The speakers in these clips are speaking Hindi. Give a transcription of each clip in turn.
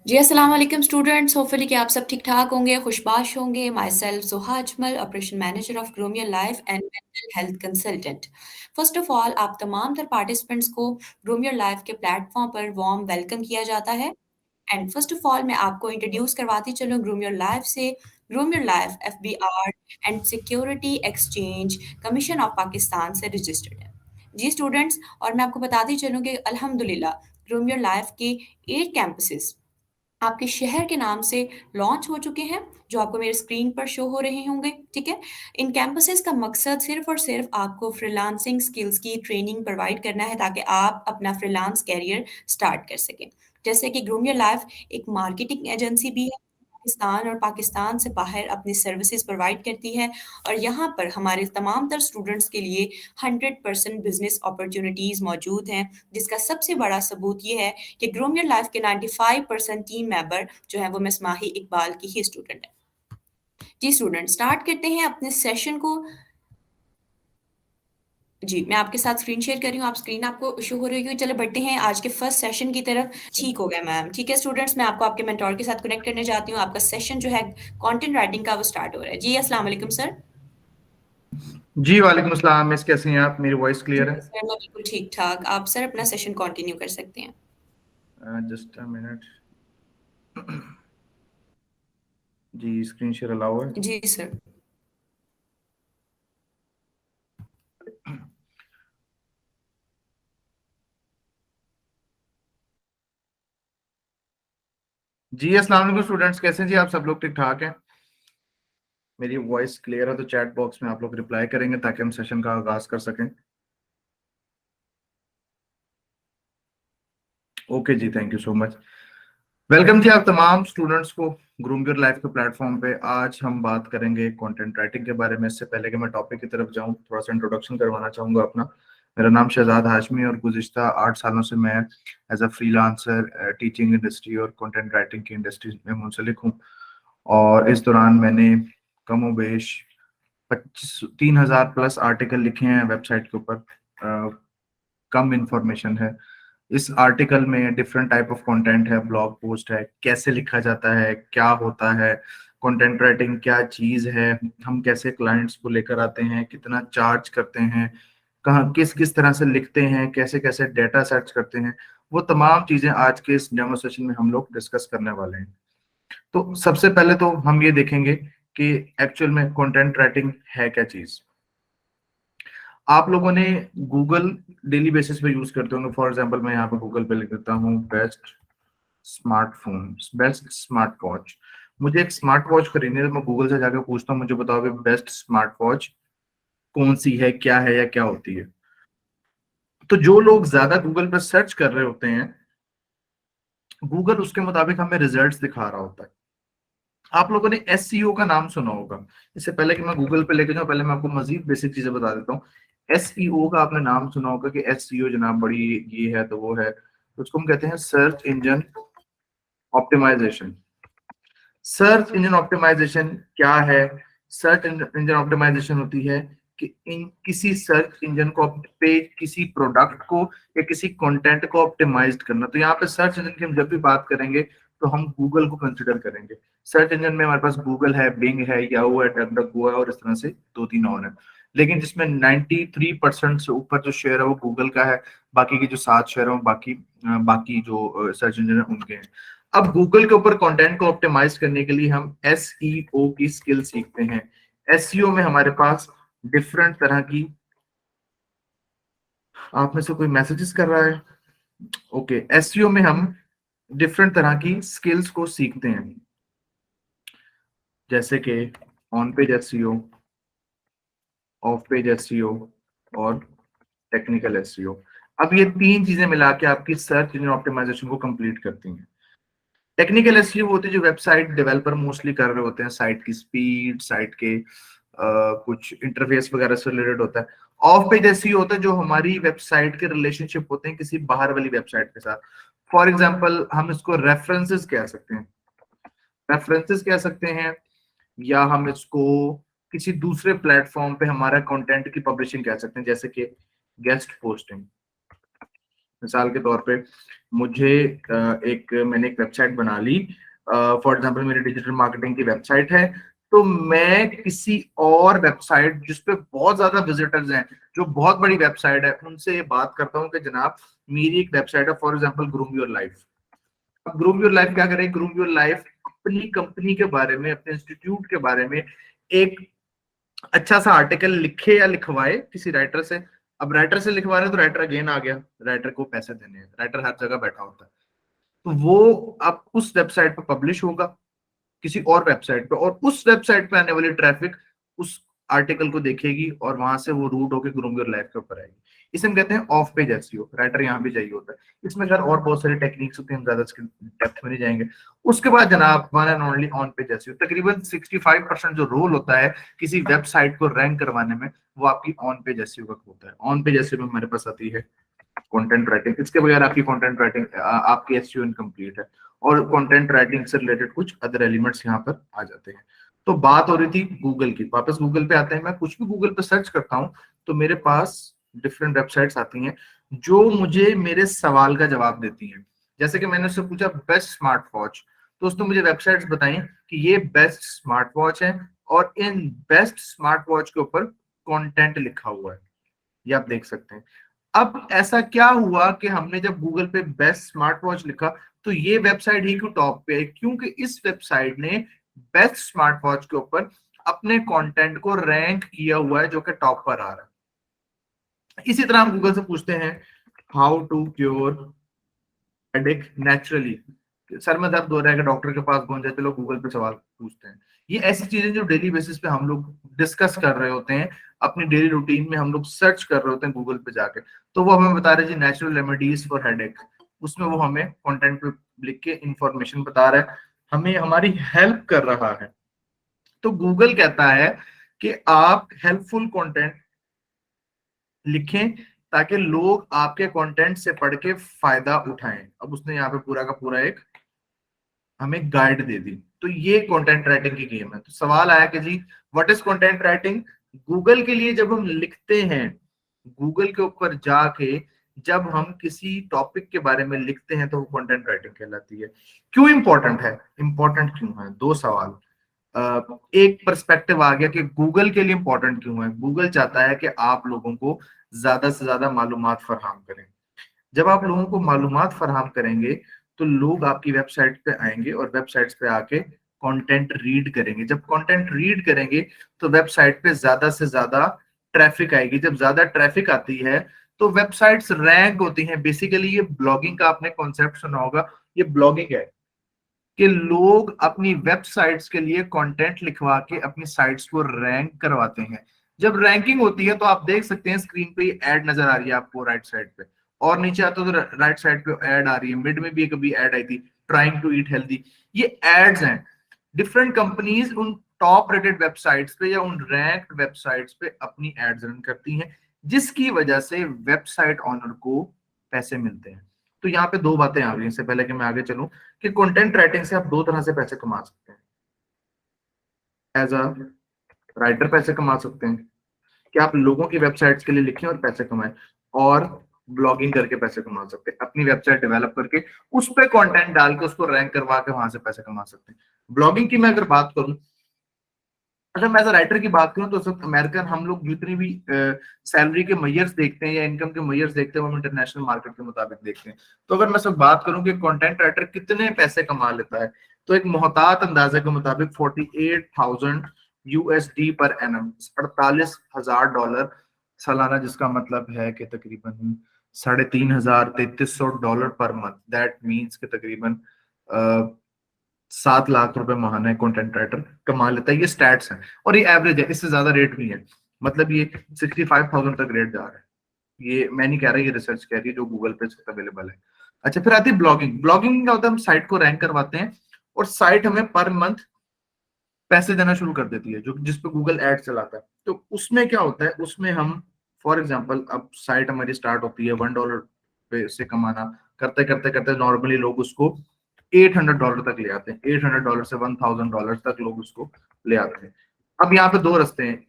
जी, अस्सलाम वालेकुम स्टूडेंट्स। होपफुली कि आप सब ठीक-ठाक होंगे, खुशबाश होंगे। Myself Suha Ajmal, operation manager of groom your life and mental health consultant. First of all आप तमाम तर पार्टिसिपेंट्स को ग्रूम योर लाइफ के प्लेटफॉर्म पर वार्म वेलकम किया जाता है। एंड फर्स्ट ऑफ ऑल मैं आपको इंट्रोड्यूस करवाती चलूँ ग्रूम योर लाइफ से। Groom your life FBR and security exchange commission of Pakistan से रजिस्टर्ड है। जी स्टूडेंट्स, और मैं आपको बताती चलूँ कि अल्हम्दुलिल्लाह ग्रूम योर लाइफ के 8 कैंपसेस आपके शहर के नाम से लॉन्च हो चुके हैं, जो आपको मेरे स्क्रीन पर शो हो रहे होंगे, ठीक है? इन कैंपसेस का मकसद सिर्फ़ और सिर्फ़ आपको फ्रीलांसिंग स्किल्स की ट्रेनिंग प्रोवाइड करना है ताकि आप अपना फ्रीलांस करियर स्टार्ट कर सकें। जैसे कि ग्रूम योर लाइफ़ एक मार्केटिंग एजेंसी भी है, पाकिस्तान और पाकिस्तान से बाहर अपनी सर्विसेज़ प्रोवाइड करती है और यहाँ पर हमारे तमाम तर स्टूडेंट्स के लिए 100% बिज़नेस अपॉर्च्युनिटीज़ मौजूद हैं, जिसका सबसे बड़ा सबूत ये है कि ग्रूम योर लाइफ के 95% टीम मेंबर जो है वो मिस माही इकबाल की ही स्टूडेंट है। जी स्टूडेंट, स्टार्ट करते हैं अपने सेशन को। जी, मैं आपके साथ स्क्रीन शेयर कर रही हूँ, आप स्क्रीन आपको शो हो रही होगी। चलो बढ़ते हैं आज के फर्स्ट सेशन की तरफ। ठीक हो गया मैम। ठीक है स्टूडेंट्स, मैं आपको आपके मेंटोर के साथ कनेक्ट करने जाती हूँ। आपका सेशन जो है कंटेंट राइटिंग का वो स्टार्ट हो रहा है। जी अस्सलाम वालेकुम सर। जी वालेकुम अस्सलाम। मिस कैसी हैं आप? मेरी वॉइस जी क्लियर है? सर, मैं बिल्कुल ठीक-ठाक। आप सर अपना सेशन कंटिन्यू कर सकते हैं। Just a minute. जी, स्क्रीन शेयर अलाउ है? जी सर। जी अस्सलाम वालेकुम स्टूडेंट्स, कैसे हैं जी आप? सब लोग ठीक ठाक हैं? मेरी वॉइस क्लियर है तो चैट बॉक्स में आप लोग रिप्लाई करेंगे ताकि हम सेशन का आगाज कर सकें। ओके जी, thank you so much. Welcome जी आप तमाम स्टूडेंट्स को ग्रूम योर लाइफ के प्लेटफॉर्म पे। आज हम बात करेंगे कंटेंट राइटिंग के बारे में। इससे पहले कि मैं टॉपिक की तरफ जाऊं, थोड़ा सा इंट्रोडक्शन करवाना चाहूंगा अपना। मेरा नाम शहजाद हाशमी और गुज़िश्ता 8 सालों से मैं as a freelancer teaching industry और कंटेंट राइटिंग की इंडस्ट्री में मुंसलिक हूँ। और इस दौरान मैंने कमोबेश 3,000 प्लस आर्टिकल लिखे हैं वेबसाइट के ऊपर। कम इंफॉर्मेशन है इस आर्टिकल में। डिफरेंट टाइप ऑफ कंटेंट है, ब्लॉग पोस्ट है, कैसे लिखा जाता है, क्या होता है कंटेंट राइटिंग, क्या चीज है, हम कैसे क्लाइंट्स को लेकर आते हैं, कितना चार्ज करते हैं, कहाँ किस किस तरह से लिखते हैं, कैसे कैसे डेटा सर्च करते हैं। वो तमाम चीजें आज के इस डेमो सेशन में हम लोग डिस्कस करने वाले हैं। तो सबसे पहले तो हम ये देखेंगे कि एक्चुअल में कंटेंट राइटिंग है क्या चीज। आप लोगों ने गूगल डेली बेसिस पे यूज करते होंगे। फॉर एग्जांपल मैं यहाँ पे गूगल पे लिख देता हूँ best smartphone, best smart watch. मुझे एक स्मार्ट वॉच खरीदनी है तो मैं गूगल से जाकर पूछता हूँ, मुझे बताओ बेस्ट स्मार्ट वॉच कौन सी है या क्या होती है। तो जो लोग ज्यादा गूगल पे सर्च कर रहे होते हैं, गूगल उसके मुताबिक हमें रिजल्ट्स दिखा रहा होता है। आप लोगों ने एसईओ का नाम सुना होगा। इससे पहले कि मैं गूगल पे लेके जाऊं, पहले मैं आपको मजीद बेसिक चीजें बता देता हूँ। एसईओ का आपने नाम सुना होगा कि एसईओ जनाब बड़ी ये है तो वो है, तो उसको हम कहते हैं search engine optimisation. Search engine optimisation क्या है? सर्च इंजन ऑप्टिमाइजेशन होती है कि इन किसी सर्च इंजन को पे किसी प्रोडक्ट को या किसी कंटेंट को ऑप्टिमाइज करना। तो यहाँ पे सर्च इंजन की हम जब भी बात करेंगे तो हम गूगल को कंसिडर करेंगे। सर्च इंजन में हमारे पास गूगल है, बिंग है, याहू है, डकडको है और इस तरह से 2-3 और है। लेकिन जिसमें 93% से ऊपर जो शेयर है वो गूगल का है। बाकी की जो 7 शेयर है वो बाकी जो सर्च इंजन है उनके हैं। अब गूगल के ऊपर कंटेंट को ऑप्टिमाइज करने के लिए हम एसईओ की स्किल सीखते हैं। एसईओ में हमारे पास डिफरेंट तरह की, आप में से कोई मैसेजेस कर रहा है? ओके, एसईओ में हम डिफरेंट तरह की स्किल्स को सीखते हैं, जैसे कि on page SEO, of page SEO और टेक्निकल एसईओ। अब ये 3 चीजें मिला के आपकी सर्च इंजन ऑप्टिमाइजेशन को कंप्लीट करती हैं। टेक्निकल एसईओ होती है जो वेबसाइट डेवलपर मोस्टली कर रहे होते हैं, साइट की स्पीड, साइट के कुछ इंटरफेस वगैरह से रिलेटेड होता है। ऑफ पेज एसईओ होता है जो हमारी वेबसाइट के रिलेशनशिप होते हैं किसी बाहर वाली वेबसाइट के साथ। फॉर एग्जांपल हम इसको रेफरेंसेस कह सकते हैं, रेफरेंसेस कह सकते हैं, या हम इसको किसी दूसरे प्लेटफॉर्म पे हमारा कंटेंट की पब्लिशिंग कह सकते हैं, जैसे कि गेस्ट पोस्टिंग। मिसाल के तौर पे मुझे मैंने एक वेबसाइट बना ली, फॉर एग्जांपल मेरी डिजिटल मार्केटिंग की वेबसाइट है, तो मैं किसी और वेबसाइट जिस पे बहुत ज्यादा विजिटर्स हैं, जो बहुत बड़ी वेबसाइट है, उनसे ये बात करता हूँ कि जनाब मेरी एक वेबसाइट है for example groom your life. अब ग्रूम योर लाइफ क्या करे, ग्रूम योर लाइफ अपनी कंपनी के बारे में, अपने इंस्टीट्यूट के बारे में एक अच्छा सा आर्टिकल लिखे या लिखवाए किसी राइटर से। अब राइटर से लिखवा रहे हैं तो राइटर अगेन आ गया, राइटर को पैसे देने हैं, राइटर हर जगह बैठा होता है, तो वो अब उस वेबसाइट पर पब्लिश होगा किसी और वेबसाइट पे, और उस वेबसाइट पे आने वाली ट्रैफिक उस आर्टिकल को देखेगी और वहां से वो रूट होकर ग्रूम योर लाइफ के ऊपर आएगी। इसे हम कहते हैं ऑफ पेज एसईओ। राइटर यहाँ भी चाहिए होता है। इसमें खैर और बहुत सारी टेक्निक्स होती हैं, हम ज्यादा इसके डेप्थ में नहीं जाएंगे। उसके बाद जनाब one and only on page SEO. तकरीबन 65% जो रोल होता है किसी वेबसाइट को रैंक करवाने में, वो आपकी ऑन पेज एसईओ का होता है। ऑन पेज एसईओ में हमारे पास आती है कंटेंट राइटिंग। इसके बगैर आपकी कंटेंट राइटिंग, आपकी एसईओ इनकम्प्लीट है। और कंटेंट राइटिंग से रिलेटेड कुछ अदर एलिमेंट्स यहाँ पर आ जाते हैं। तो बात हो रही थी गूगल की, वापस गूगल पे आते हैं। मैं कुछ भी गूगल पे सर्च करता हूँ तो मेरे पास डिफरेंट वेबसाइट्स आती हैं जो मुझे मेरे सवाल का जवाब देती हैं। जैसे कि मैंने उससे पूछा बेस्ट स्मार्ट वॉच, तो उसने मुझे वेबसाइट्स बताई कि ये बेस्ट स्मार्ट वॉच है और इन बेस्ट स्मार्ट वॉच के ऊपर कंटेंट लिखा हुआ है, ये आप देख सकते हैं। अब ऐसा क्या हुआ कि हमने जब गूगल पे बेस्ट स्मार्ट वॉच लिखा तो ये वेबसाइट ही क्यों टॉप पे है? क्योंकि इस वेबसाइट ने बेस्ट स्मार्ट वॉच के ऊपर अपने कंटेंट को रैंक किया हुआ है, जो कि टॉप पर आ रहा है। इसी तरह हम गूगल से पूछते हैं how to cure headache naturally. सर में दर्द हो रहा है कि डॉक्टर के पास पहुंच जाते, लोग गूगल पे सवाल पूछते हैं। ये ऐसी चीजें जो डेली बेसिस पे हम लोग डिस्कस कर रहे होते हैं, अपनी डेली रूटीन में हम लोग सर्च कर रहे होते हैं गूगल पे जाके, तो वो हमें बता रहे जी नेचुरल रेमेडीज फॉर हेडेक। उसमें वो हमें कंटेंट पे लिख के इंफॉर्मेशन बता रहा है, हमें हमारी हेल्प कर रहा है। तो गूगल कहता है कि आप हेल्पफुल कंटेंट लिखें ताकि लोग आपके कंटेंट से पढ़ के फायदा उठाएं। अब उसने यहाँ पे पूरा का पूरा एक हमें गाइड दे दी। तो ये कंटेंट राइटिंग की गेम है। तो सवाल आया कि जी what is content writing. Google के लिए जब हम लिखते हैं, गूगल के ऊपर जाके जब हम किसी टॉपिक के बारे में लिखते हैं तो वो कंटेंट राइटिंग कहलाती है। क्यों इंपॉर्टेंट है? इंपॉर्टेंट क्यों है? दो सवाल। एक पर्सपेक्टिव आ गया कि गूगल के लिए इंपॉर्टेंट क्यों है। गूगल चाहता है कि आप लोगों को ज्यादा से ज्यादा मालूमात फराहम करें। जब आप लोगों को मालूमात फराहम करेंगे तो लोग आपकी वेबसाइट पे आएंगे और वेबसाइट्स पे आके कंटेंट रीड करेंगे। जब कंटेंट रीड करेंगे तो वेबसाइट पे ज्यादा से ज्यादा ट्रैफिक आएगी। जब ज्यादा ट्रैफिक आती है तो वेबसाइट्स रैंक होती हैं। बेसिकली ये ब्लॉगिंग का आपने कॉन्सेप्ट सुना होगा, ये ब्लॉगिंग है कि लोग अपनी वेबसाइट्स के लिए कंटेंट लिखवा के अपनी साइट्स को रैंक करवाते हैं। जब रैंकिंग होती है तो आप देख सकते हैं स्क्रीन पे एड नजर आ रही है आपको राइट साइड पे, और नीचे आता तो राइट साइड पे एड आ रही है। मिड में भी कभी एड आई थी ट्राइंग टू ईट हेल्दी। ये एड्स हैं। डिफरेंट कंपनीज उन टॉप रेटेड वेबसाइट्स पे या उन रैंक्ड वेबसाइट्स पे अपनी एड्स रन करती हैं, जिसकी वजह से वेबसाइट ऑनर को पैसे मिलते हैं। तो यहाँ पे दो बातें आ गई। इससे पहले कि मैं आगे चलूं, कि कंटेंट राइटिंग से आप दो तरह से पैसे कमा सकते हैं। एज अ राइटर पैसे कमा सकते हैं कि आप लोगों की वेबसाइट्स के लिए लिखें और पैसे कमाएं, और ब्लॉगिंग करके पैसे कमा सकते हैं। अपनी वेबसाइट डेवलप करके उस पर कंटेंट डाल के उसको रैंक करवा के वहां से पैसे कमा सकते हैं। ब्लॉगिंग की मैं अगर बात करूं, अच्छा मैं एज राइटर की बात करूं तो सब अमेरिकन हम लोग जितनी भी सैलरी के मैयर्स देखते हैं या इनकम के मैयर्स देखते हैं वो हम इंटरनेशनल मार्केट के मुताबिक देखते हैं। तो अगर मैं सब बात करूं कि कंटेंट राइटर कितने पैसे कमा लेता है, तो एक मोहतात अंदाजे के मुताबिक 48,000 यूएसडी पर एनम, $48,000 सालाना, जिसका मतलब है कि तकरीबन $3,300 पर मंथ। दैट मीन्स कि तकरीबन 7 लाख रुपए महाना है कंटेंट राइटर कमा लेता है। ये स्टैट्स हैं और ये एवरेज है, इससे ज्यादा रेट नहीं है। मतलब ये 65,000 तक रेट जा रहा है। ये मैं नहीं कह रहा, ये रिसर्च कह रही है जो गूगल पे अवेलेबल है। अच्छा फिर आती है ब्लॉगिंग। ब्लॉगिंग क्या होता है? हम साइट को रैंक करवाते हैं और साइट हमें पर मंथ पैसे देना शुरू कर देती है, जो जिसपे गूगल एड चलाता है। तो उसमें क्या होता है, उसमें हम फॉर एग्जाम्पल अब साइट हमारी स्टार्ट होती है $1 पे से कमाना, करते करते करते नॉर्मली लोग उसको $800 तक ले आते हैं। $800 से $1,000 तक लोग उसको ले आते हैं। अब यहाँ पे दो रास्ते हैं।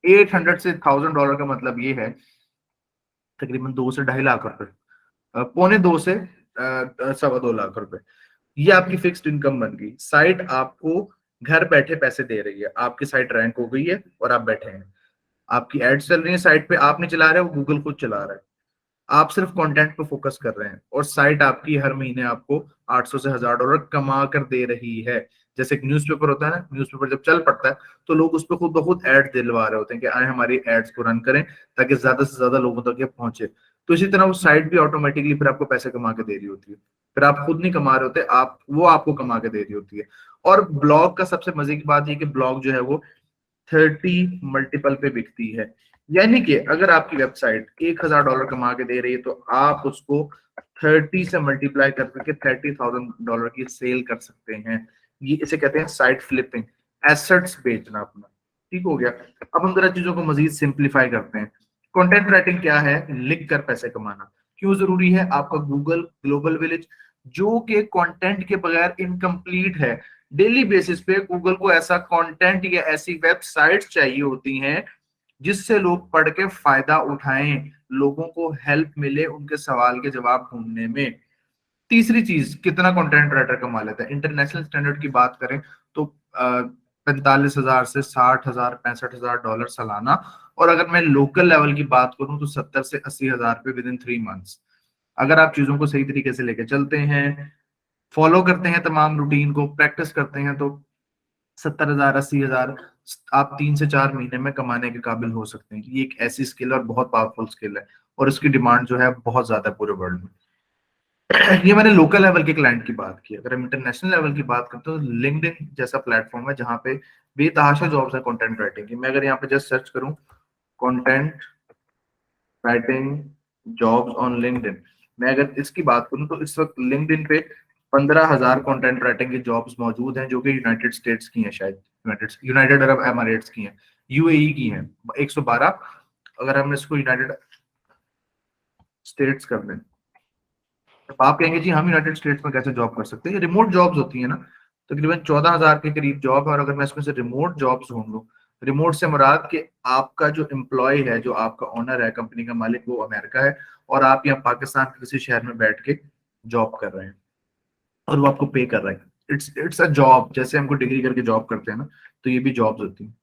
800 से $1,000 का मतलब ये है तकरीबन 2 से 2.5 लाख रुपए। पौने 2 से 2.25 लाख रुपए। ये आपकी फिक्स्ड इनकम बन गई। साइट आपको घर बैठे पैसे दे रही है, आपकी साइट रैंक हो गई है और आप बैठे हैं, आपकी एड्स चल रही है साइट पे, आप नहीं चला रहे, वो गूगल खुद चला रहा है, आप सिर्फ कंटेंट पे फोकस कर रहे हैं और साइट आपकी हर महीने आपको 800 से $1000 कमा कर दे रही है। जैसे एक न्यूज़पेपर होता है ना, न्यूज़पेपर जब चल पड़ता है तो लोग उस पर खुद ब खुद एड दिलवा रहे होते हैं कि आए हमारी एड्स को रन करें ताकि ज्यादा से ज्यादा लोगों तक ये पहुंचे। तो इसी तरह वो साइट भी ऑटोमेटिकली फिर आपको पैसे कमा के दे रही होती है, फिर आप खुद नहीं कमा रहे होते, आप वो आपको कमा के दे रही होती है। और ब्लॉग का सबसे मजे की बात ये कि ब्लॉग जो है वो 30 मल्टीपल पे बिकती है। यानी कि अगर आपकी वेबसाइट $1000 कमा के दे रही है तो आप उसको 30 से मल्टीप्लाई करके $30,000 की सेल कर सकते हैं। ये इसे कहते हैं साइट फ्लिपिंग, एसेट्स बेचना अपना। ठीक हो गया। अब हम जरा चीजों को मजीद सिंप्लीफाई करते हैं। कंटेंट राइटिंग क्या है? लिख कर पैसे कमाना। क्यों जरूरी है? आपका गूगल ग्लोबल विलेज जो कि कंटेंट के बगैर इनकम्प्लीट है। डेली बेसिस पे गूगल को ऐसा कंटेंट या ऐसी वेबसाइट चाहिए होती हैं जिससे लोग पढ़ के फायदा उठाएं, लोगों को हेल्प मिले उनके सवाल के जवाब ढूंढने में। तीसरी चीज, कितना कंटेंट राइटर कमा लेता है? इंटरनेशनल स्टैंडर्ड की बात करें तो 45,000 से 60,000 $65,000 सालाना। और अगर मैं लोकल लेवल की बात करूं तो 70 से 80,000 रुपए विद इन 3 मंथ्स। अगर आप चीजों को सही तरीके से लेके चलते हैं, फॉलो करते हैं तमाम रूटीन को, प्रैक्टिस करते हैं, तो 70,000 80,000 आप 3 से 4 महीने में कमाने के काबिल हो सकते हैं। ये एक ऐसी स्किल और बहुत पावरफुल स्किल है और इसकी डिमांड जो है बहुत ज्यादा है पूरे वर्ल्ड में। ये मैंने लोकल लेवल के क्लाइंट की बात की। अगर हम इंटरनेशनल लेवल की बात करते हैं तो लिंक्डइन जैसा प्लेटफॉर्म है जहाँ पे बेतहाशा जॉब्स है कंटेंट राइटिंग की। मैं अगर यहाँ पे जस्ट सर्च करूँ content writing jobs on LinkedIn, मैं अगर इसकी बात करूँ तो इस वक्त लिंक्डइन पे 15,000 कंटेंट राइटिंग की जॉब्स मौजूद हैं जो कि यूनाइटेड स्टेट्स की हैं, शायद यूनाइटेड अरब एमिरेट्स की हैं, यूएई की हैं 112। अगर हम इसको यूनाइटेड स्टेट्स कर दें तो आप कहेंगे जी हम यूनाइटेड स्टेट्स में कैसे जॉब कर सकते हैं? ये रिमोट जॉब्स होती है ना, तकरीबन 14,000 के करीब जॉब है। और अगर मैं इसमें से रिमोट जॉब्स ढूंढ लूँ, रिमोट से मुराद कि आपका जो एम्प्लॉय है, जो आपका ओनर है, कंपनी का मालिक, वो अमेरिका है और आप यहाँ पाकिस्तान के किसी शहर में बैठ के जॉब कर रहे हैं और वो आपको पे कर रहे हैं। इट्स अ जॉब, जैसे हमको डिग्री करके जॉब करते हैं ना, तो ये भी जॉब्स होती हैं।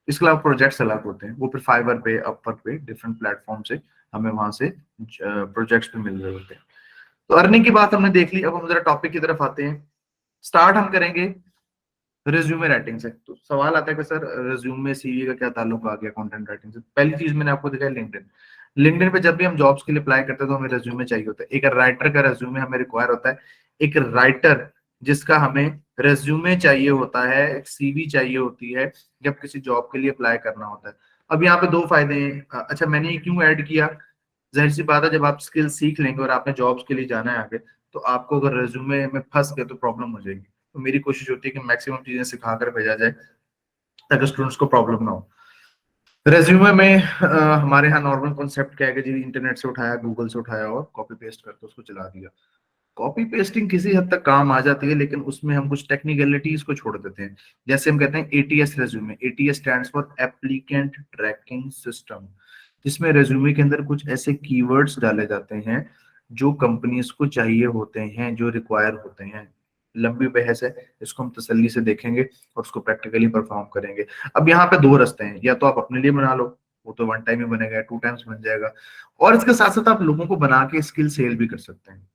इसके अलावा प्रोजेक्ट्स अलग होते हैं, वो फिर फाइवर पे, अपवर्क पे, डिफरेंट प्लेटफॉर्म से हमें वहां से प्रोजेक्ट्स पे मिल रहे होते हैं। तो अर्निंग की बात हमने देख ली। अब हम जरा टॉपिक की तरफ आते हैं। स्टार्ट हम करेंगे रिज्यूमे राइटिंग से। तो सवाल आता है कि सर रिज्यूमे सीवी का क्या ताल्लुक आ गया कंटेंट राइटिंग से? पहली चीज मैंने आपको दिखाई लिंक्डइन। लिंक्डइन पे जब भी हम जॉब्स के लिए अप्लाई करते हैं तो हमें रिज्यूमे चाहिए होता है। एक राइटर का रिज्यूमे हमें रिक्वायर होता है, एक राइटर जिसका हमें रिज्यूमे चाहिए होता है, एक सीवी चाहिए होती है जब किसी जॉब के लिए अप्लाई करना होता है। अब यहाँ पे दो फायदे हैं। अच्छा, मैंने ये क्यों ऐड किया? जाहिर सी बात है जब आप स्किल सीख लेंगे और आपने जॉब्स के लिए जाना है आगे, तो आपको अगर रेज्यूमे में फंस गए तो प्रॉब्लम हो जाएगी। तो मेरी कोशिश होती है कि मैक्सिमम चीजें सिखा कर भेजा जाए ताकि स्टूडेंट्स को प्रॉब्लम ना हो। रेज्यूमे में हमारे यहाँ नॉर्मल कॉन्सेप्ट क्या है कि जी इंटरनेट से उठाया, गूगल से उठाया और कॉपी पेस्ट करके उसको चला दिया। कॉपी पेस्टिंग किसी हद तक काम आ जाती है लेकिन उसमें हम कुछ टेक्निकलिटीज को छोड़ देते हैं। जैसे हम कहते हैं ATS resume. ATS stands for applicant tracking system, जिसमें रेज्यूमे के अंदर कुछ ऐसे कीवर्ड्स डाले जाते हैं जो कंपनीज को चाहिए होते हैं, जो रिक्वायर होते हैं। लंबी बहस है, इसको हम तसल्ली से देखेंगे और उसको प्रैक्टिकली परफॉर्म करेंगे। अब यहाँ पे दो रास्ते हैं, या तो आप अपने लिए बना लो, वो तो 1 टाइम ही बनेगा, 2 टाइम्स बन जाएगा, और इसके साथ साथ आप लोगों को बना के स्किल सेल भी कर सकते हैं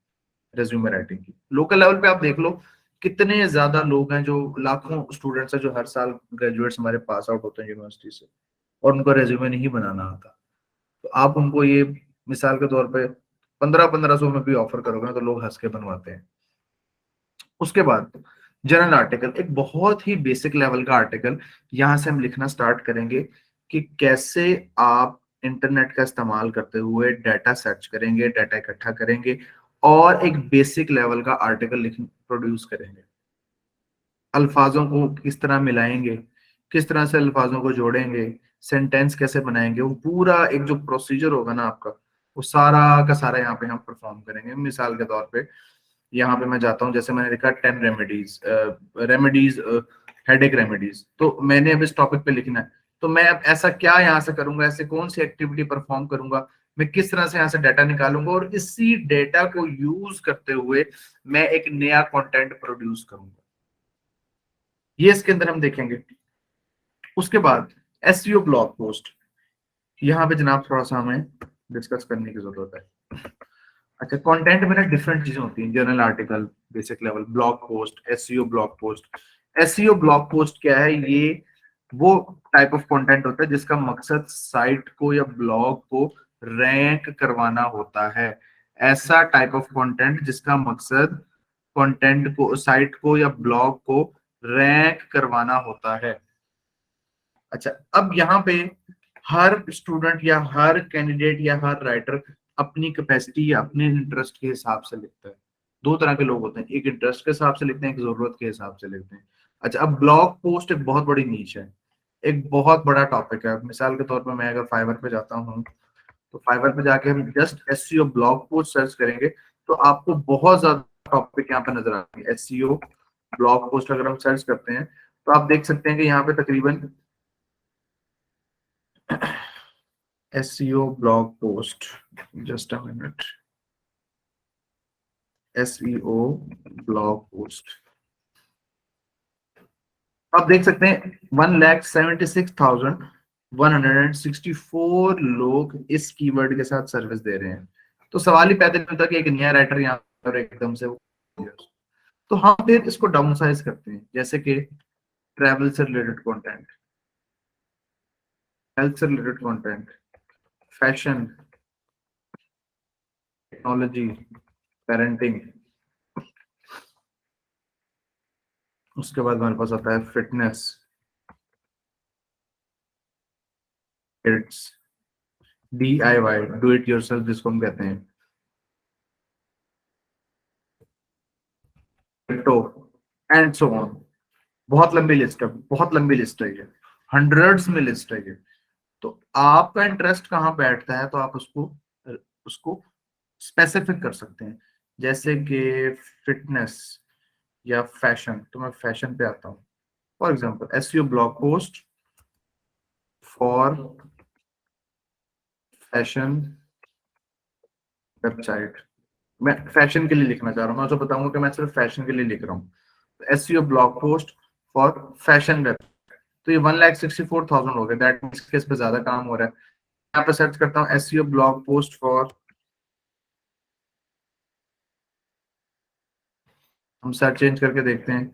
रेज्यूमे राइटिंग की। लोकल लेवल पे आप देख लो कितने ज्यादा लोग हैं, जो लाखों स्टूडेंट्स हैं जो हर साल ग्रेजुएट्स हमारे पास आउट होते हैं यूनिवर्सिटी से और उनको रेज्यूमे नहीं बनाना आता। तो आप उनको ये मिसाल के तौर पे 1500-1500 में भी ऑफर करोगे ना तो लोग हंस के बनवाते हैं। उसके बाद जर्नल आर्टिकल, एक बहुत ही बेसिक लेवल का आर्टिकल। यहां से हम लिखना स्टार्ट करेंगे कि कैसे आप इंटरनेट का इस्तेमाल करते हुए डाटा सर्च करेंगे, डाटा इकट्ठा करेंगे और एक बेसिक लेवल का आर्टिकल लिख प्रोड्यूस करेंगे। अल्फाजों को किस तरह मिलाएंगे, किस तरह से अल्फाजों को जोड़ेंगे, सेंटेंस कैसे बनाएंगे, वो पूरा एक जो प्रोसीजर होगा ना आपका, वो सारा का सारा यहाँ पे हम परफॉर्म करेंगे। मिसाल के तौर पे यहाँ पे मैं जाता हूँ, जैसे मैंने लिखा 10 रेमेडीज हेडेक रेमेडीज, तो मैंने अब इस टॉपिक पे लिखना है। तो मैं अब ऐसा क्या यहाँ से करूंगा, ऐसे कौन सी एक्टिविटी परफॉर्म करूंगा मैं किस तरह से यहाँ से डाटा निकालूंगा और इसी डेटा को यूज करते हुए मैं एक नया कंटेंट प्रोड्यूस करूंगा। ये इसके अंदर हम देखेंगे। उसके बाद एसईओ ब्लॉग पोस्ट, यहाँ पे जनाब थोड़ा सा हमें डिस्कस करने की जरूरत है। अच्छा, कंटेंट में ना डिफरेंट चीजें होती हैं, journal article, basic level, blog post, SEO blog post. SEO blog post क्या है? ये वो टाइप ऑफ कंटेंट होता है जिसका मकसद साइट को या ब्लॉग को रैंक करवाना होता है। ऐसा टाइप ऑफ कंटेंट जिसका मकसद कंटेंट को, साइट को या ब्लॉग को रैंक करवाना होता है। अच्छा, अब यहाँ पे हर स्टूडेंट या हर कैंडिडेट या हर राइटर अपनी कैपेसिटी या अपने इंटरेस्ट के हिसाब से लिखता है। दो तरह के लोग होते हैं, एक इंटरेस्ट के हिसाब से लिखते हैं, एक जरूरत के हिसाब से लिखते हैं। अच्छा, अब ब्लॉग पोस्ट एक बहुत बड़ी नीच है, एक बहुत बड़ा टॉपिक है। मिसाल के तौर पर मैं अगर फाइवर पे जाता हूँ तो फाइवर पे जाके हम just SEO blog post search करेंगे तो आपको बहुत ज्यादा टॉपिक यहाँ पे नजर आएंगे। एसईओ ब्लॉग पोस्ट अगर हम सर्च करते हैं तो आप देख सकते हैं कि यहाँ पे तकरीबन SEO blog post, just a minute, SEO blog post, आप देख सकते हैं 1,76,164 लोग इस कीवर्ड के साथ सर्विस दे रहे हैं। तो सवाल ही पैदा नहीं होता कि एक नया राइटर यहाँ पर एकदम से तो हम फिर इसको डाउन साइज करते हैं, जैसे कि ट्रैवल से रिलेटेड कंटेंट, हेल्थ से related content, fashion, technology, parenting. उसके बाद हमारे पास आता है fitness, it's DIY, do it yourself जिसको हम कहते हैं, एंड सो ऑन। बहुत लंबी लिस्ट है, बहुत लंबी लिस्ट है ये, हंड्रेड्स में लिस्ट है ये। तो आपका इंटरेस्ट कहाँ बैठता है तो आप उसको उसको स्पेसिफिक कर सकते हैं, जैसे कि फिटनेस या फैशन। तो मैं फैशन पे आता हूँ। For example SEO blog post for fashion website. मैं फैशन के लिए लिखना चाह रहा हूँ, मैं उसको बताऊंगा कि मैं सिर्फ फैशन के लिए लिख रहा हूँ। SEO blog post for fashion web, तो ये 1,64,000 हो गए। दैट मींस कि इस पे ज्यादा काम हो रहा है। यहाँ पे सर्च करता हूँ एसईओ ब्लॉग पोस्ट फॉर, हम सर्च चेंज करके देखते हैं,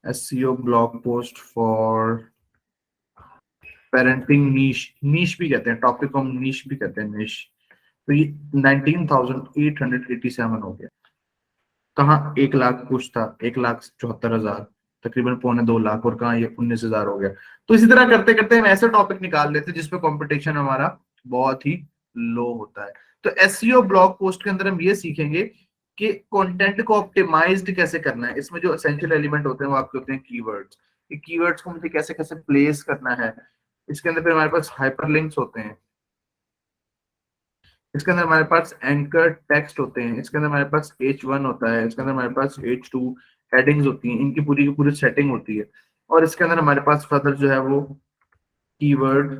SEO blog post for parenting niche, niche भी कहते हैं, टॉपिक को हम नीश भी कहते हैं, नीश। तो ये 19,887 हो गया। कहाँ 1 लाख कुछ था, 1,74,000, तकरीबन 1,25 लाख, और कहाँ ये 19,000 हो गया। तो इसी तरह करते करते हम ऐसे टॉपिक निकाल लेते हैं जिसपे कंपटीशन हमारा बहुत ही लो होता है। तो एसईओ ब्लॉग पोस्ट के अंदर हम ये सीखेंगे कि कंटेंट को ऑप्टिमाइज्ड कैसे करना है। इसमें जो एसेंशियल एलिमेंट होते हैं वो आपके होते हैं कीवर्ड्स। ये कीवर्ड्स को मुझे कैसे कैसे प्लेस करना है। इसके अंदर फिर हमारे पास हाइपरलिंक्स होते हैं, इसके अंदर हमारे पास एंकर टेक्स्ट होते हैं, इसके अंदर हमारे पास H1 होता है, इसके अंदर हमारे पास H2 हेडिंग्स होती हैं, इनकी पूरी की पूरी सेटिंग होती है। और इसके अंदर हमारे पास फर्दर जो है वो कीवर्ड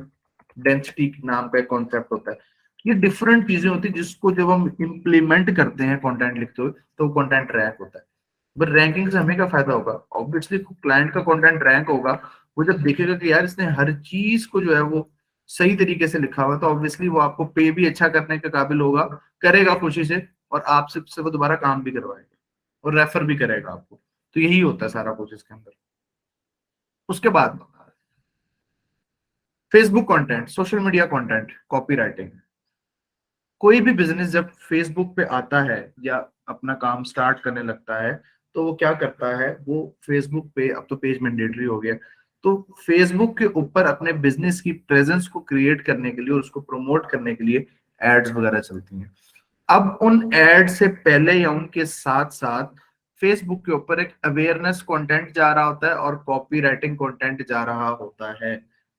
डेंसिटी नाम का कॉन्सेप्ट होता है। ये डिफरेंट चीजें होती है जिसको जब हम इम्प्लीमेंट करते हैं कंटेंट लिखते हुए तो कंटेंट रैंक होता है। बट रैंकिंग से हमें क्या फायदा होगा? ऑब्वियसली क्लाइंट का कंटेंट रैंक होगा, वो जब देखेगा कि यार इसने हर चीज को जो है वो सही तरीके से लिखा हुआ, तो ऑब्वियसली वो आपको पे भी अच्छा करने के काबिल होगा, करेगा खुशी से, और आपसे से वो दोबारा काम भी करवाएगा और रेफर भी करेगा आपको। तो यही होता है सारा कुछ इसके अंदर। उसके बाद Facebook content, social media content, copy writing. कोई भी बिजनेस जब फेसबुक पे आता है या अपना काम स्टार्ट करने लगता है तो वो क्या करता है, वो फेसबुक पे, अब तो पेज मैंडेटरी हो गया, तो फेसबुक के ऊपर अपने बिजनेस की प्रेजेंस को क्रिएट करने के लिए और उसको प्रमोट करने के लिए एड्स वगैरह चलती हैं। अब उन एड से पहले या उनके साथ साथ फेसबुक के ऊपर एक अवेयरनेस कंटेंट जा रहा होता है और कॉपी राइटिंग कंटेंट जा रहा होता है।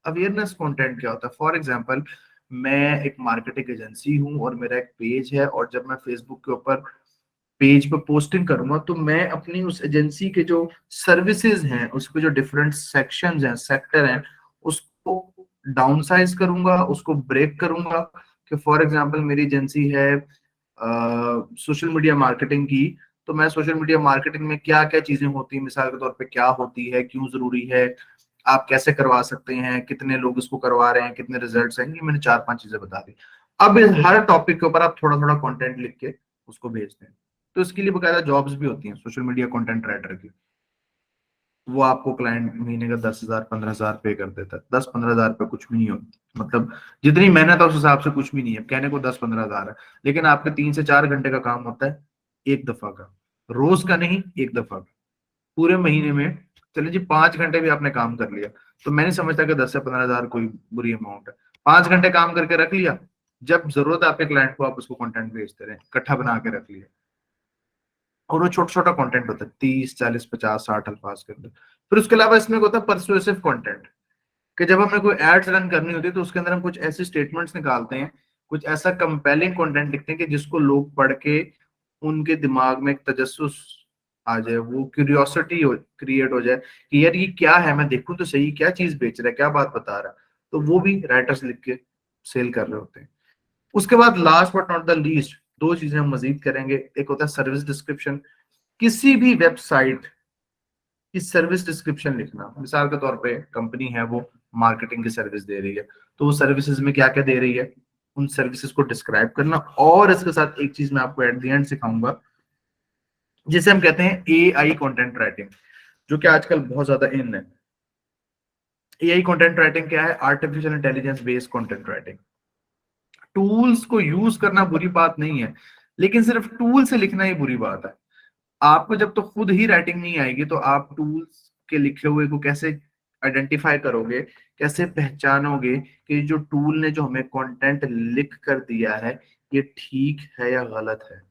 अवेयरनेस कंटेंट क्या होता है? फॉर एग्जांपल मैं एक मार्केटिंग एजेंसी हूं और मेरा एक पेज है, और जब मैं फेसबुक के ऊपर पेज पे पोस्टिंग करूंगा तो मैं अपनी उस एजेंसी के जो सर्विसेज हैं, उसके जो डिफरेंट सेक्शंस हैं, सेक्टर हैं, उसको डाउन साइज करूंगा, उसको ब्रेक करूंगा कि फॉर एग्जांपल मेरी एजेंसी है सोशल मीडिया मार्केटिंग की, तो मैं सोशल मीडिया मार्केटिंग में क्या क्या चीजें होती हैं, मिसाल के तौर पे क्या होती है, क्यों जरूरी है, आप कैसे करवा सकते हैं, कितने लोग इसको करवा रहे हैं, कितने रिजल्ट्स हैं, ये मैंने 4-5 चीजें बता दी। अब इस हर टॉपिक के ऊपर आप थोड़ा थोड़ा कंटेंट लिख के उसको भेजते हैं। तो इसके लिए बकायदा जॉब्स भी होती हैं सोशल मीडिया कंटेंट राइटर की। वो आपको क्लाइंट महीने का 10,000-15,000 पे कर देता है। 10-15,000 पे कुछ भी नहीं होता, मतलब जितनी मेहनत है उस हिसाब से कुछ भी नहीं है, कहने को 10-15,000 है, लेकिन आपके 3 से 4 घंटे का काम होता है, एक दफा का, रोज का नहीं, एक दफा का, पूरे महीने में। चलिए जी 5 घंटे भी आपने काम कर लिया, तो मैं नहीं समझता कि 10 से 15,000 कोई बुरी अमाउंट है। 5 घंटे काम करके रख लिया, जब जरूरत है आपके क्लाइंट को आप उसको कंटेंट भेजते रहे, इकट्ठा बना के रख लिया। और वो छोटा छोटा कंटेंट होता है, 30, 40, 50, 60 अल्फाज के अंदर। फिर उसके अलावा इसमें होता है परसुएसिव कंटेंट, कि जब हमें कोई एड्स रन करनी होती है तो उसके अंदर हम कुछ ऐसे स्टेटमेंट्स निकालते हैं, कुछ ऐसा कंपेलिंग कंटेंट लिखते हैं कि जिसको लोग पढ़ के उनके दिमाग में एक तजस्सुस आ जाए, वो क्यूरियोसिटी क्रिएट हो जाए कि यार ये क्या है, मैं देखूं तो सही क्या चीज बेच रहा है, क्या बात बता रहा है। तो वो भी राइटर्स लिख के सेल कर रहे होते हैं। उसके बाद last but not the least, दो चीजें हम मजीद करेंगे। एक होता है सर्विस डिस्क्रिप्शन, किसी भी वेबसाइट की सर्विस डिस्क्रिप्शन लिखना। मिसाल के तौर पे कंपनी है, वो मार्केटिंग की सर्विस दे रही है, तो वो सर्विसेज में क्या क्या दे रही है, उन सर्विसेज को डिस्क्राइब करना। और इसके साथ एक चीज मैं आपको एट द एंड सिखाऊंगा, जिसे हम कहते हैं एआई कंटेंट राइटिंग, जो कि आजकल बहुत ज्यादा इन है। एआई कंटेंट राइटिंग क्या है? Artificial intelligence based content writing. Tools को यूज करना बुरी बात नहीं है, लेकिन सिर्फ टूल से लिखना ही बुरी बात है। आपको जब तो खुद ही राइटिंग नहीं आएगी, तो आप टूल्स के लिखे हुए को कैसे आइडेंटिफाई करोगे, कैसे पहचानोगे कि जो टूल ने जो हमें कंटेंट लिख कर दिया है ये ठीक है या गलत है।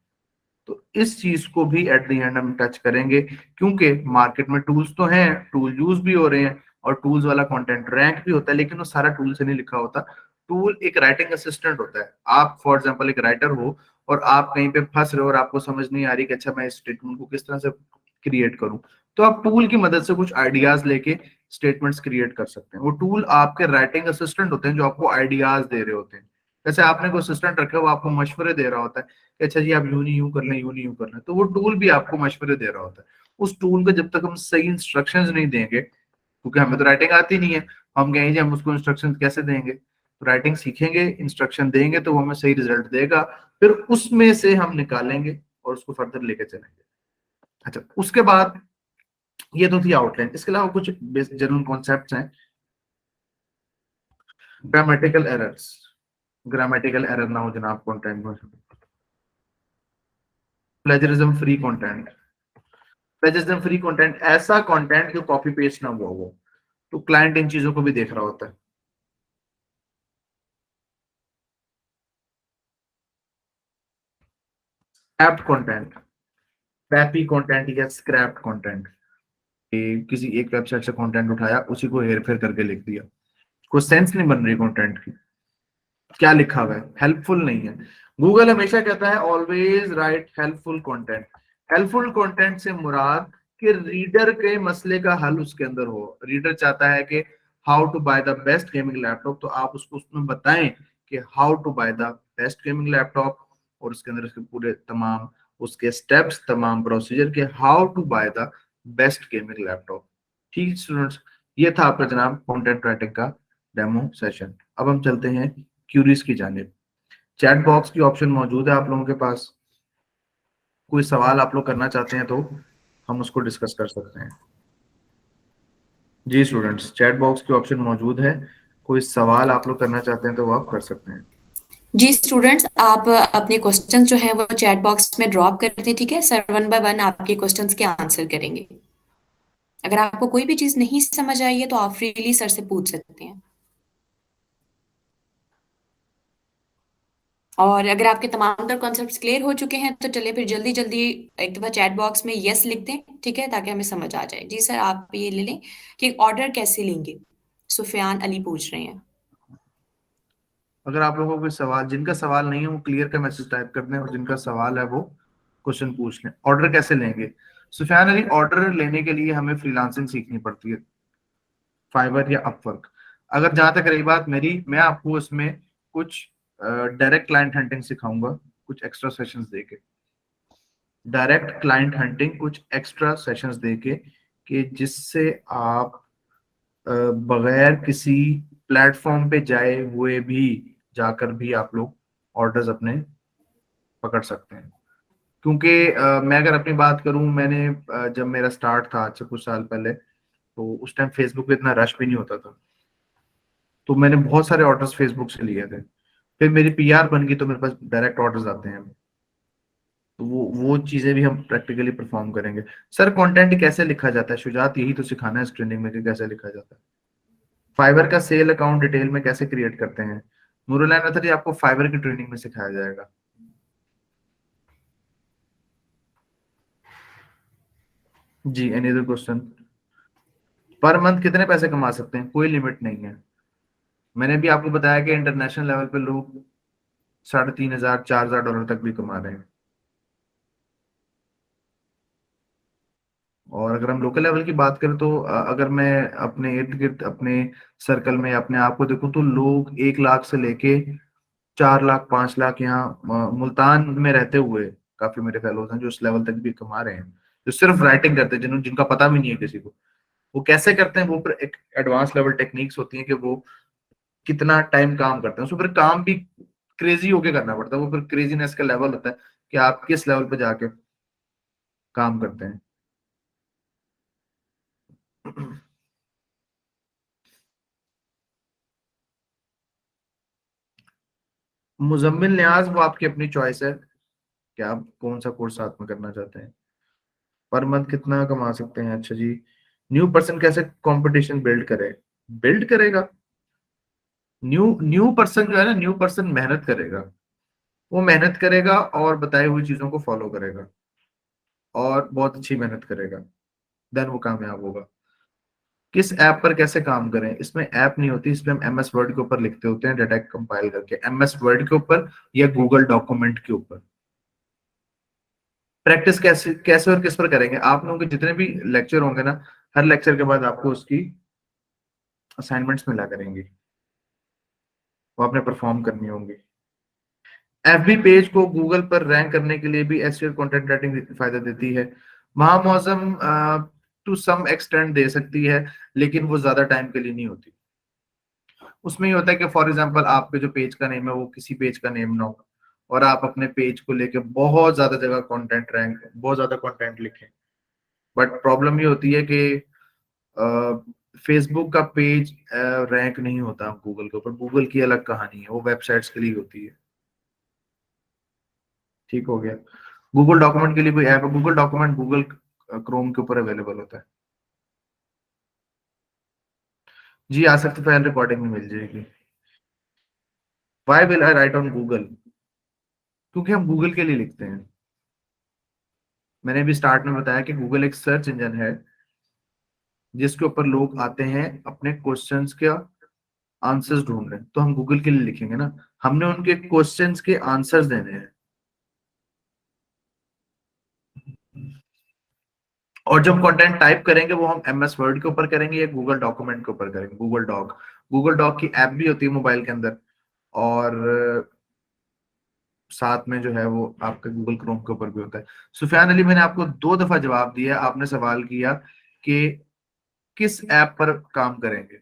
तो इस चीज को भी एट द एंड हम टच करेंगे, क्योंकि मार्केट में टूल्स तो हैं, टूल यूज भी हो रहे हैं, और टूल्स वाला कंटेंट रैंक भी होता है, लेकिन वो सारा टूल से नहीं लिखा होता। टूल एक राइटिंग असिस्टेंट होता है। आप फॉर एग्जांपल एक राइटर हो और आप कहीं पे फंस रहे हो और आपको समझ नहीं आ रही कि अच्छा मैं इस स्टेटमेंट को किस तरह से क्रिएट करूं, तो आप टूल की मदद से कुछ आइडियाज लेके स्टेटमेंट्स क्रिएट कर सकते हैं। वो टूल आपके राइटिंग असिस्टेंट होते हैं जो आपको आइडियाज दे रहे होते हैं। जैसे आपने कोई असिस्टेंट रखा है, वो आपको मशवरे दे रहा होता है कि अच्छा जी आप यूं नहीं यूं कर लें, यूं नहीं यूं कर लें, तो वो टूल भी आपको मशवरे दे रहा होता है। उस टूल को जब तक हम सही इंस्ट्रक्शंस नहीं देंगे, क्योंकि हमें तो राइटिंग आती नहीं है, हम कहेंगे जी हम उसको इंस्ट्रक्शन कैसे देंगे? तो राइटिंग सीखेंगे, इंस्ट्रक्शन देंगे तो वो हमें सही रिजल्ट देगा, फिर उसमें से हम निकालेंगे और उसको फर्दर लेके चलेंगे। अच्छा, उसके बाद ये तो थी आउटलाइन। इसके अलावा कुछ जनरल कॉन्सेप्ट्स हैं। ग्रामेटिकल एरर्स, ग्रामेटिकल एरर ना हो जनाब कंटेंट में। Plagiarism free content, plagiarism free content ऐसा कंटेंट जो कॉपी पेस्ट ना हुआ हो, तो क्लाइंट इन चीजों को भी देख रहा होता है। स्क्रैप्ड कंटेंट, पैपी कंटेंट या स्क्रैप्ड कंटेंट, किसी एक वेबसाइट से कंटेंट उठाया, उसी को हेर फेर करके लिख दिया, कोई सेंस नहीं बन रही कंटेंट की, क्या लिखा हुआ है हेल्पफुल नहीं है। गूगल हमेशा कहता है always right helpful content. Helpful content से मुराद कि रीडर के मसले का हल उसके अंदर हो। रीडर चाहता है कि how to buy the best gaming laptop, तो आप उसको उसमें बताएं कि how to buy the best gaming laptop, और उसके अंदर उसके पूरे तमाम उसके स्टेप्स, तमाम प्रोसीजर के how to buy the best gaming laptop. ठीक स्टूडेंट्स, ये था आपका जनाब कंटेंट राइटिंग का डेमो सेशन। अब हम चलते हैं क्यूरीज की जानिब। चैट बॉक्स की ऑप्शन मौजूद है आप लोगों के पास, कोई सवाल आप लोग करना चाहते हैं तो हम उसको डिस्कस कर सकते हैं। जी स्टूडेंट्स, चैट बॉक्स की ऑप्शन मौजूद है, कोई सवाल आप लोग करना चाहते हैं तो वो आप कर सकते हैं। जी स्टूडेंट्स, आप अपने क्वेश्चंस जो हैं वो चैट बॉक्स में ड्रॉप कर दें, ठीक है सर? वन बाय वन आपके क्वेश्चंस के आंसर करेंगे। अगर आपको कोई भी चीज नहीं समझ आई है तो आप फ्रीली सर से पूछ सकते हैं। और अगर आपके तमाम तर कॉन्सेप्ट्स क्लियर हो चुके हैं तो चलिए फिर जल्दी जल्दी एक दफा चैट बॉक्स में यस लिख दें, ठीक है, ताकि हमें समझ आ जाए। जी सर, आप ये ले लें कि ऑर्डर कैसे लेंगे, सुफियान अली पूछ रहे हैं। अगर आप लोगों को कोई सवाल, जिनका सवाल नहीं है वो क्लियर का मैसेज टाइप कर दें, और जिनका सवाल है वो क्वेश्चन पूछ लें। ऑर्डर कैसे लेंगे सुफियान अली? ऑर्डर लेने के लिए हमें फ्रीलांसिंग सीखनी पड़ती है, फाइवर या अपवर्क। अगर जहां तक रही बात मेरी, मैं आपको इसमें कुछ डायरेक्ट क्लाइंट हंटिंग सिखाऊंगा कुछ एक्स्ट्रा सेशंस देके। डायरेक्ट क्लाइंट हंटिंग कुछ एक्स्ट्रा सेशंस देके, कि जिससे आप बगैर किसी प्लेटफॉर्म पे जाए हुए भी जाकर भी आप लोग ऑर्डर्स अपने पकड़ सकते हैं। क्योंकि मैं अगर अपनी बात करूं, मैंने जब मेरा स्टार्ट था आज से कुछ साल पहले, तो उस टाइम फेसबुक पे इतना रश भी नहीं होता था, तो मैंने बहुत सारे ऑर्डर्स फेसबुक से लिए थे। फिर मेरी पीआर बन गई तो मेरे पास डायरेक्ट ऑर्डर्स आते हैं। तो वो चीजें भी हम प्रैक्टिकली परफॉर्म करेंगे। सर कंटेंट कैसे लिखा जाता है, शुजात यही तो सिखाना है इस ट्रेनिंग में कि कैसे लिखा जाता है। फाइवर का सेल अकाउंट डिटेल में कैसे क्रिएट करते हैं, नूरुल अतर जी आपको फाइवर की ट्रेनिंग में सिखाया जाएगा। जी, any other question. Per month कितने पैसे कमा सकते हैं, कोई लिमिट नहीं है। मैंने भी आपको बताया कि इंटरनेशनल लेवल पे लोग 3,500 4,000 डॉलर तक भी कमा रहे हैं। और अगर हम लोकल लेवल की बात करें तो अगर मैं अपने इर्द गिर्द अपने सर्कल में अपने आप को देखूं, तो लोग 1 लाख से लेके 4 लाख 5 लाख यहाँ मुल्तान में रहते हुए काफी मेरे फेलोज हैं जो इस लेवल तक भी कमा रहे हैं, जो सिर्फ राइटिंग करते हैं, जिनका पता भी नहीं है किसी को। वो कैसे करते हैं, वो पर एक एडवांस लेवल टेक्निक्स होती हैं कि वो कितना टाइम काम करते हैं, उसको फिर काम भी क्रेजी होके करना पड़ता है। वो फिर क्रेजीनेस का लेवल होता है कि आप किस लेवल पे जाके काम करते हैं। मुजम्मिल न्याज, वो आपकी अपनी चॉइस है कि आप कौन सा कोर्स साथ में करना चाहते हैं। पर मंथ कितना कमा सकते हैं, अच्छा जी। न्यू पर्सन कैसे कंपटीशन बिल्ड करे, बिल्ड करेगा। न्यू न्यू पर्सन जो है ना, न्यू पर्सन मेहनत करेगा। वो मेहनत करेगा और बताई हुई चीजों को फॉलो करेगा और बहुत अच्छी मेहनत करेगा, देन वो कामयाब होगा। किस ऐप पर कैसे काम करें, इसमें ऐप नहीं होती, इसमें हम एमएस वर्ड के ऊपर लिखते होते हैं डाटा कंपाइल करके, एमएस वर्ड के ऊपर या गूगल डॉक्यूमेंट के ऊपर। प्रैक्टिस कैसे कैसे और किस पर करेंगे, आप लोगों के जितने भी लेक्चर होंगे ना, हर लेक्चर के बाद आपको उसकी असाइनमेंट्स मिला करेंगी, वो आपने परफॉर्म करनी होंगी। एफबी पेज को गूगल पर रैंक करने के लिए भी एसईओ कंटेंट राइटिंग फायदा देती है। महामौसम टू सम एक्सटेंड दे सकती है, लेकिन वो ज्यादा टाइम के लिए नहीं होती। उसमें ये होता है कि फॉर एग्जांपल आपके जो पेज का नेम है वो किसी पेज का नेम ना हो, और आप अपने पेज को लेके बहुत ज्यादा जगह कंटेंट रैंक बहुत ज्यादा कंटेंट लिखें। बट प्रॉब्लम ये होती है कि फेसबुक का पेज रैंक नहीं होता गूगल के ऊपर, गूगल की अलग कहानी है, वो वेबसाइट्स के लिए होती है। ठीक हो गया। गूगल डॉक्यूमेंट के लिए कोई ऐप है, गूगल डॉक्यूमेंट गूगल क्रोम के ऊपर अवेलेबल होता है। जी आ सकते, फाइल रिकॉर्डिंग में मिल जाएगी। Why will I write on Google, क्योंकि हम गूगल के लिए लिखते हैं। मैंने भी स्टार्ट में बताया कि गूगल एक सर्च इंजन है जिसके ऊपर लोग आते हैं अपने क्वेश्चंस के आंसर्स ढूंढ रहे हैं, तो हम गूगल के लिए लिखेंगे ना, हमने उनके क्वेश्चंस के आंसर्स देने हैं। और जब कंटेंट टाइप करेंगे वो हम एमएस वर्ड के ऊपर करेंगे या गूगल डॉक्यूमेंट के ऊपर करेंगे, गूगल डॉक की ऐप भी होती है मोबाइल के अंदर, और साथ में जो है वो आपके गूगल क्रोम के ऊपर भी होता है। सुफियान अली, मैंने आपको 2 दफा जवाब दिया, आपने सवाल किया कि किस ऐप पर काम करेंगे,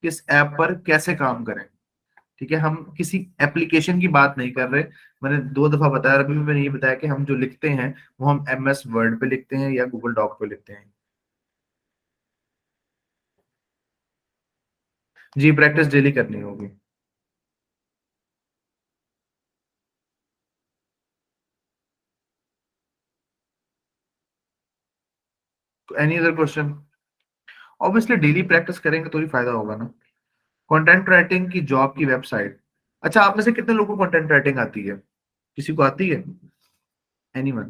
किस ऐप पर कैसे काम करें। ठीक है, हम किसी एप्लीकेशन की बात नहीं कर रहे। मैंने 2 दफा बताया, अभी भी मैंने ये बताया कि हम जो लिखते हैं वो हम एमएस वर्ड पे लिखते हैं या गूगल डॉक पे लिखते हैं। जी, प्रैक्टिस डेली करनी होगी। Any other question. Obviously daily practice करेंगे तो ही फायदा होगा ना। कंटेंट राइटिंग की जॉब की वेबसाइट। अच्छा, आप में से कितने लोगों को कंटेंट राइटिंग आती है, किसी को आती है, एनीवन?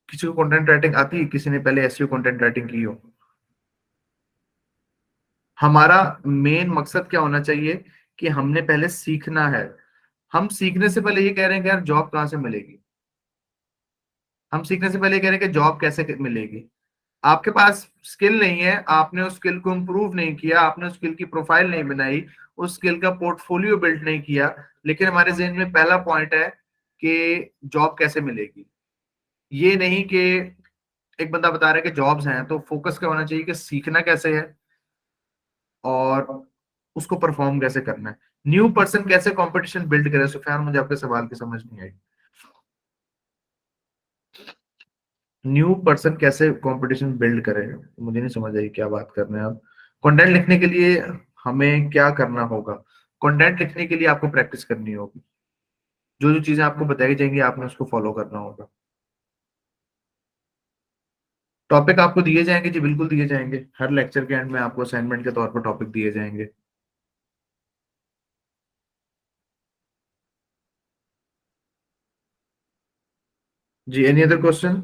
किसी को कंटेंट राइटिंग आती है, किसी ने पहले एसईओ कंटेंट राइटिंग की हो? हमारा मेन मकसद क्या होना चाहिए कि हमने पहले सीखना है। हम सीखने से पहले ये कह रहे हैं कि यार जॉब कहाँ से मिलेगी, हम सीखने से पहले ये कह रहे हैं कि जॉब कैसे मिलेगी। आपके पास स्किल नहीं है, आपने उस स्किल को इम्प्रूव नहीं किया, आपने उस स्किल की प्रोफाइल नहीं बनाई, उस स्किल का पोर्टफोलियो बिल्ड नहीं किया, लेकिन हमारे जहन में पहला पॉइंट है कि जॉब कैसे मिलेगी। ये नहीं कि एक बंदा बता रहा है कि जॉब्स हैं, तो फोकस क्या होना चाहिए कि सीखना कैसे है और उसको परफॉर्म कैसे करना है। न्यू पर्सन कैसे कंपटीशन बिल्ड करे। सुफियान, मुझे आपके सवाल की समझ नहीं आई। न्यू पर्सन कैसे कंपटीशन बिल्ड करे, मुझे नहीं समझ आई क्या बात कर रहे हैं आप। कंटेंट लिखने के लिए हमें क्या करना होगा? कंटेंट लिखने के लिए आपको प्रैक्टिस करनी होगी। जो जो चीजें आपको बताई जाएंगी आपने उसको फॉलो करना होगा। टॉपिक आपको दिए जाएंगे जी, बिल्कुल दिए जाएंगे। हर लेक्चर के एंड में आपको असाइनमेंट के तौर पर टॉपिक दिए जाएंगे। जी, any other question?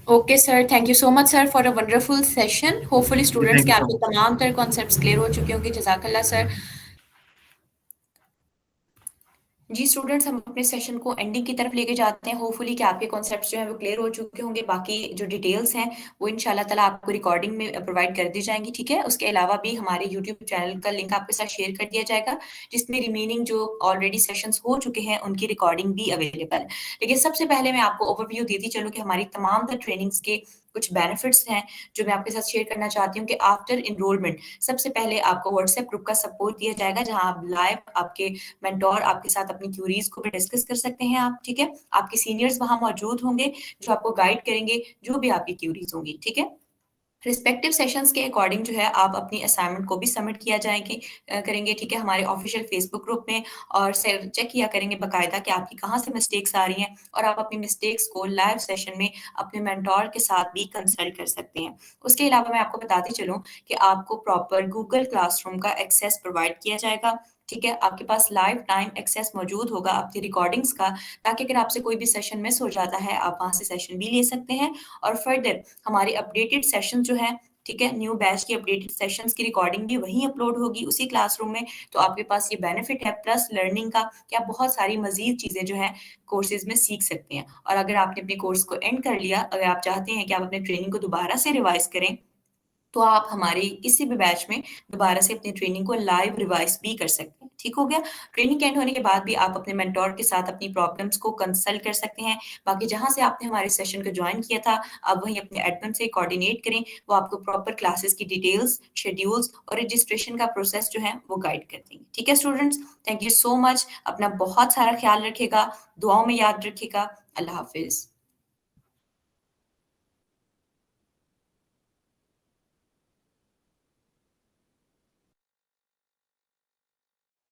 Okay sir, thank you so much sir for a wonderful session. Hopefully जी, स्टूडेंट्स थैंक के यू सो आपके मच। तमाम तरह कॉन्सेप्ट्स क्लियर हो चुके होंगे। जज़ाकल्लाह सर। जी स्टूडेंट्स, हम अपने सेशन को एंडिंग की तरफ लेके जाते हैं। होपफुली कि आपके कॉन्सेप्ट्स जो हैं वो क्लियर हो चुके होंगे। बाकी जो डिटेल्स हैं वो इंशाल्लाह ताला आपको रिकॉर्डिंग में प्रोवाइड कर दी जाएंगी, ठीक है। उसके अलावा भी हमारे यूट्यूब चैनल का लिंक आपके साथ शेयर कर दिया जाएगा, जिसमें रिमेनिंग जो ऑलरेडी सेशंस हो चुके हैं उनकी रिकॉर्डिंग भी अवेलेबल है। लेकिन सबसे पहले मैं आपको ओवरव्यू देती चलूँ कि हमारी तमाम तर ट्रेनिंग्स के कुछ बेनिफिट्स हैं जो मैं आपके साथ शेयर करना चाहती हूँ। कि आफ्टर इनरोलमेंट सबसे पहले आपको व्हाट्सएप ग्रुप का सपोर्ट दिया जाएगा, जहां आप लाइव आपके मेंटोर आपके साथ अपनी क्यूरीज को भी डिस्कस कर सकते हैं आप, ठीक है। आपके सीनियर्स वहां मौजूद होंगे जो आपको गाइड करेंगे जो भी आपकी क्यूरीज होंगी, ठीक है। रिस्पेक्टिव सेशंस के अकॉर्डिंग जो है आप अपनी असाइनमेंट को भी सबमिट किया जाएगी करेंगे, ठीक है, हमारे ऑफिशियल फेसबुक ग्रुप में। और चेक किया करेंगे बकायदा कि आपकी कहाँ से मिस्टेक्स आ रही हैं, और आप अपनी मिस्टेक्स को लाइव सेशन में अपने मेंटोर के साथ भी कंसल्ट कर सकते हैं। उसके अलावा मैं आपको बताती चलूँ कि आपको प्रॉपर गूगल क्लासरूम का एक्सेस प्रोवाइड किया जाएगा, ठीक है। आपके पास लाइव टाइम एक्सेस मौजूद होगा आपकी रिकॉर्डिंग्स का, ताकि अगर आपसे कोई भी सेशन मिस हो जाता है आप वहां से सेशन भी ले सकते हैं। और फर्दर हमारे अपडेटेड सेशन जो है, ठीक है, न्यू बैच की अपडेटेड सेशंस की रिकॉर्डिंग भी वहीं अपलोड होगी उसी क्लासरूम में। तो आपके पास ये बेनिफिट है प्लस लर्निंग का कि आप बहुत सारी मजीद चीजें जो है कोर्सेज में सीख सकते हैं। और अगर आपने अपने कोर्स को एंड कर लिया, अगर आप चाहते हैं कि आप अपने ट्रेनिंग को दोबारा से रिवाइज करें, तो आप हमारे किसी भी बैच में दोबारा से अपनी ट्रेनिंग को लाइव रिवाइज भी कर सकते हैं, ठीक हो गया। ट्रेनिंग एंड होने के बाद भी आप अपने मेंटोर के साथ अपनी प्रॉब्लम्स को कंसल्ट कर सकते हैं। बाकी जहां से आपने हमारे सेशन को ज्वाइन किया था, आप वहीं अपने एडमिन से कोऑर्डिनेट करें, वो आपको प्रॉपर क्लासेस की डिटेल्स, शेड्यूल्स और रजिस्ट्रेशन का प्रोसेस जो है वो गाइड कर देंगे, ठीक है students. Thank you so much. अपना बहुत सारा ख्याल रखेगा, दुआओं में याद रखेगा। अल्लाह हाफिज।